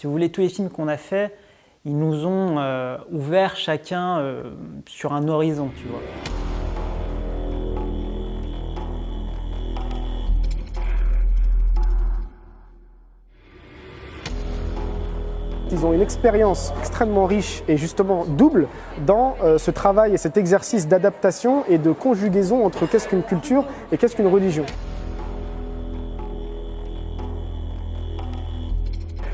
Si vous voulez, tous les films qu'on a faits, ils nous ont ouvert chacun sur un horizon, tu vois. Ils ont une expérience extrêmement riche et justement double dans ce travail et cet exercice d'adaptation et de conjugaison entre qu'est-ce qu'une culture et qu'est-ce qu'une religion.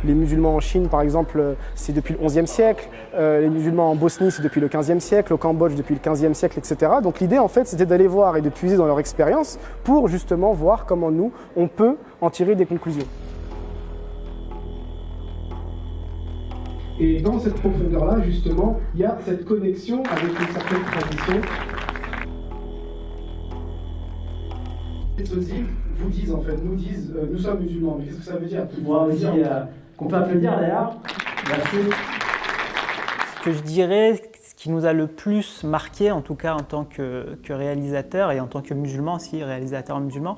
Les musulmans en Chine, par exemple, c'est depuis le XIe siècle. Les musulmans en Bosnie, c'est depuis le XVe siècle. Au Cambodge, depuis le XVe siècle, etc. Donc l'idée, en fait, c'était d'aller voir et de puiser dans leur expérience pour justement voir comment nous, on peut en tirer des conclusions. Et dans cette profondeur-là, justement, il y a cette connexion avec une certaine tradition. Ceux-ci vous disent, en fait, nous disent, nous sommes musulmans. Mais qu'est-ce que ça veut dire? Qu'on peut applaudir d'ailleurs. Merci. Ce que je dirais, ce qui nous a le plus marqué, en tout cas en tant que réalisateur et en tant que musulman aussi, réalisateur musulman,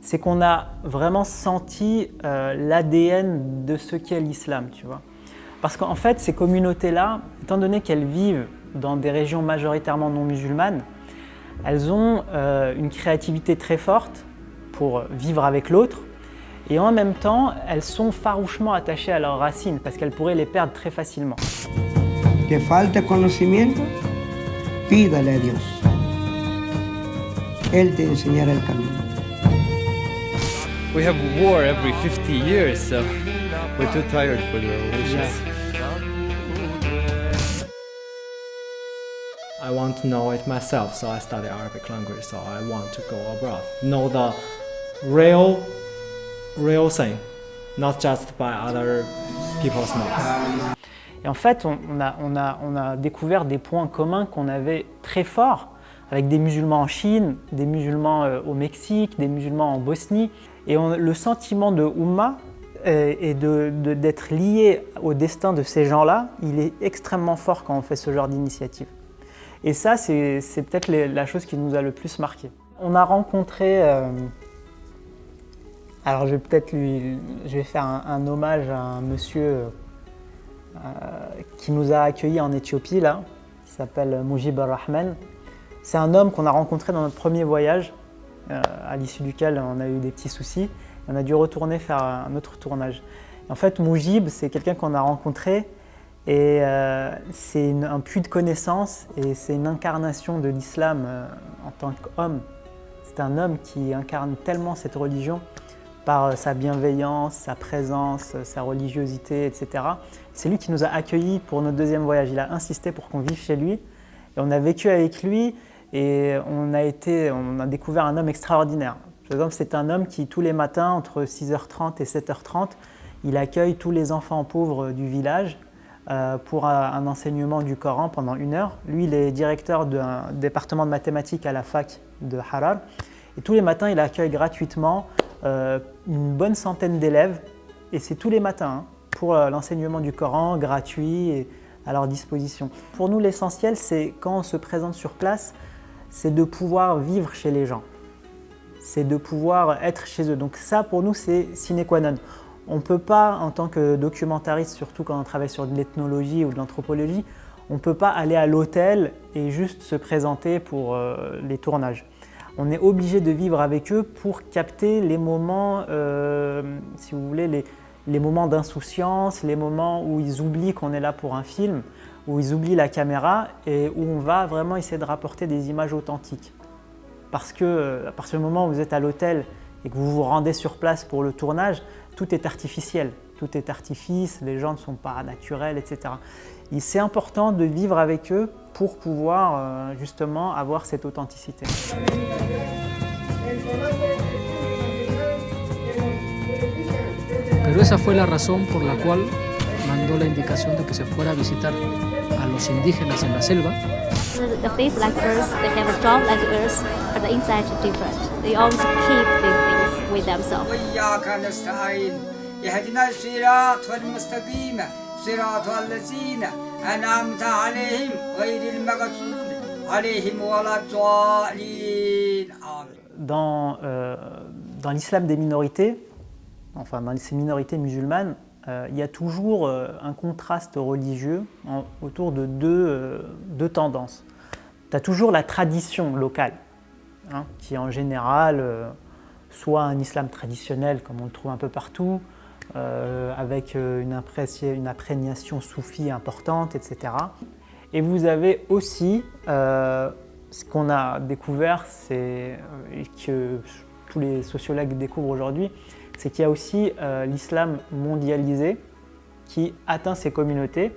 c'est qu'on a vraiment senti l'ADN de ce qu'est l'islam, tu vois. Parce qu'en fait, ces communautés-là, étant donné qu'elles vivent dans des régions majoritairement non musulmanes, elles ont une créativité très forte pour vivre avec l'autre. Et en même temps, elles sont farouchement attachées à leurs racines parce qu'elles pourraient les perdre très facilement. Te falta conocimiento, pídale a Dios. Él te enseñará el camino. We have war every 50 years, so we're too tired for the revolutions. I want to know it myself, so I study Arabic language, so I want to go abroad. Know the real thing, not just by other people's mouths. Et en fait, on a découvert des points communs qu'on avait très forts avec des musulmans en Chine, des musulmans au Mexique, des musulmans en Bosnie. Et le sentiment de Oumma et d'être lié au destin de ces gens-là, il est extrêmement fort quand on fait ce genre d'initiative. Et ça, c'est peut-être la chose qui nous a le plus marqué. On a rencontré... alors je vais faire un hommage à un monsieur qui nous a accueillis en Éthiopie, là, qui s'appelle Mujib Ar-Rahman. C'est un homme qu'on a rencontré dans notre premier voyage, à l'issue duquel on a eu des petits soucis. On a dû retourner faire un autre tournage. Et en fait, Mujib, c'est quelqu'un qu'on a rencontré et c'est un puits de connaissances et c'est une incarnation de l'islam en tant qu'homme. C'est un homme qui incarne tellement cette religion par sa bienveillance, sa présence, sa religiosité, etc. C'est lui qui nous a accueillis pour notre deuxième voyage. Il a insisté pour qu'on vive chez lui et on a vécu avec lui et on a découvert un homme extraordinaire. Par exemple, c'est un homme qui, tous les matins, entre 6h30 et 7h30, il accueille tous les enfants pauvres du village pour un enseignement du Coran pendant 1 heure. Lui, il est directeur d'un département de mathématiques à la fac de Harar. Et tous les matins, il accueille gratuitement une bonne centaine d'élèves. Et c'est tous les matins pour l'enseignement du Coran, gratuit et à leur disposition. Pour nous, l'essentiel, c'est quand on se présente sur place, c'est de pouvoir vivre chez les gens. C'est de pouvoir être chez eux. Donc ça, pour nous, c'est sine qua non. On ne peut pas, en tant que documentariste, surtout quand on travaille sur de l'ethnologie ou de l'anthropologie, on ne peut pas aller à l'hôtel et juste se présenter pour les tournages. On est obligé de vivre avec eux pour capter les moments, si vous voulez, les moments d'insouciance, les moments où ils oublient qu'on est là pour un film, où ils oublient la caméra et où on va vraiment essayer de rapporter des images authentiques. Parce que à partir du moment où vous êtes à l'hôtel et que vous vous rendez sur place pour le tournage, tout est artificiel, tout est artifice, les gens ne sont pas naturels, etc. Et c'est important de vivre avec eux pour pouvoir justement avoir cette authenticité. Pero esa fue la razón por la cual mandó la indicación de que se fuera a visitar a los indígenas en la selva. The face like us, they have a job like us, but the inside is different. They always keep the things with themselves. Dans l'islam des minorités, enfin dans ces minorités musulmanes, il y a toujours un contraste religieux autour de deux tendances. Tu as toujours la tradition locale, hein, qui est en général soit un islam traditionnel, comme on le trouve un peu partout, avec une imprégnation soufie importante, etc. Et vous avez aussi ce qu'on a découvert, et que tous les sociologues découvrent aujourd'hui, c'est qu'il y a aussi l'islam mondialisé qui atteint ces communautés.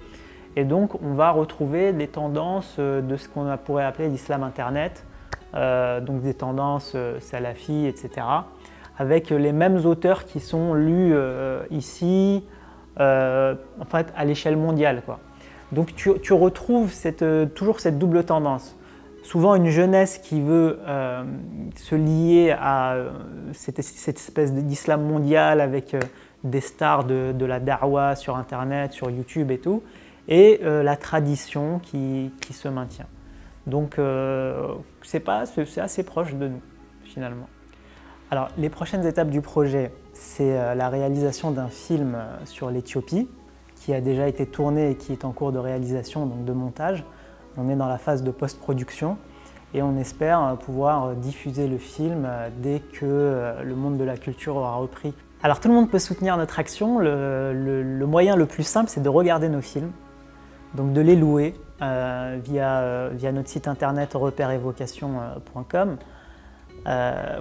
Et donc on va retrouver des tendances de ce qu'on pourrait appeler l'islam internet, donc des tendances salafis, etc. avec les mêmes auteurs qui sont lus ici, en fait, à l'échelle mondiale, quoi. Donc tu retrouves toujours cette double tendance. Souvent une jeunesse qui veut se lier à cette espèce d'islam mondial avec des stars de la da'wa sur Internet, sur YouTube et tout, et la tradition qui se maintient. Donc c'est assez proche de nous, finalement. Alors, les prochaines étapes du projet, c'est la réalisation d'un film sur l'Éthiopie, qui a déjà été tourné et qui est en cours de réalisation, donc de montage. On est dans la phase de post-production et on espère pouvoir diffuser le film dès que le monde de la culture aura repris. Alors, tout le monde peut soutenir notre action. Le moyen le plus simple, c'est de regarder nos films, donc de les louer via notre site internet repèreevocation.com.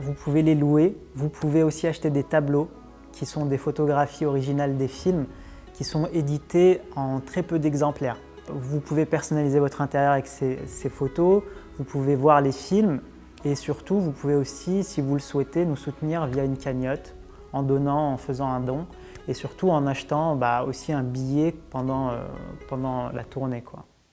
Vous pouvez les louer. Vous pouvez aussi acheter des tableaux qui sont des photographies originales des films qui sont édités en très peu d'exemplaires. Vous pouvez personnaliser votre intérieur avec ces photos, vous pouvez voir les films et surtout vous pouvez aussi, si vous le souhaitez, nous soutenir via une cagnotte en donnant, en faisant un don et surtout en achetant aussi un billet pendant la tournée, quoi.